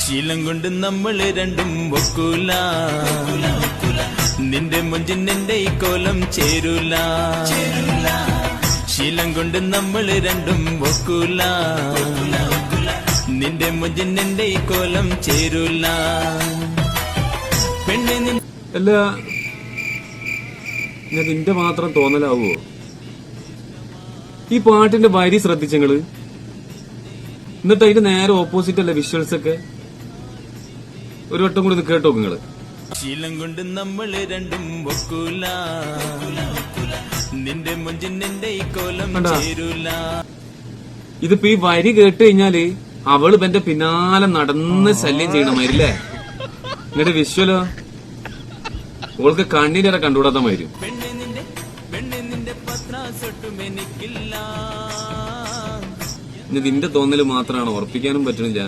ശീലം കൊണ്ട് നമ്മള് രണ്ടും ഒക്കൂല, നിന്റെ മുഞ്ചിൻ എന്റെ ഈ കോലം ചേരൂല. ശീലം കൊണ്ട് നമ്മള് രണ്ടും ഒക്കൂല, നിന്റെ മുഞ്ചിൻ എന്റെ ഈ കോലം ചേരൂല. പെണ്ണ് അല്ല, നിന്റെ മാത്രം തോന്നലാവോ? ഈ പാട്ടിന്റെ വരി ശ്രദ്ധിച്ചങ്ങള്, എന്നിട്ട് അതിന്റെ നേരെ ഓപ്പോസിറ്റ് അല്ല വിഷ്വൽസ് ഒക്കെ. ഒരു വട്ടം കൂടി കേട്ടോ നിങ്ങള്. ശീലം കൊണ്ട് നമ്മള് രണ്ടും ഒക്കൂല, നിന്റെ മുഞ്ചിൻ എന്റെ ഈ കോലം ചേരൂല. ഇതിപ്പോ ഈ വരി കേട്ട് കഴിഞ്ഞാല് അവള് എന്റെ പിന്നാലെ നടന്ന് ശല്യം ചെയ്യണമായിരില്ലേ? എന്നിട്ട് വിഷ്വലോ ഓൾക്ക് കണ്ണിനേറെ കണ്ടുകൂടാത്ത മാതിരി. നിന്റെ തോന്നല് മാത്രമാണ്, ഉറപ്പിക്കാനും പറ്റണില്ല.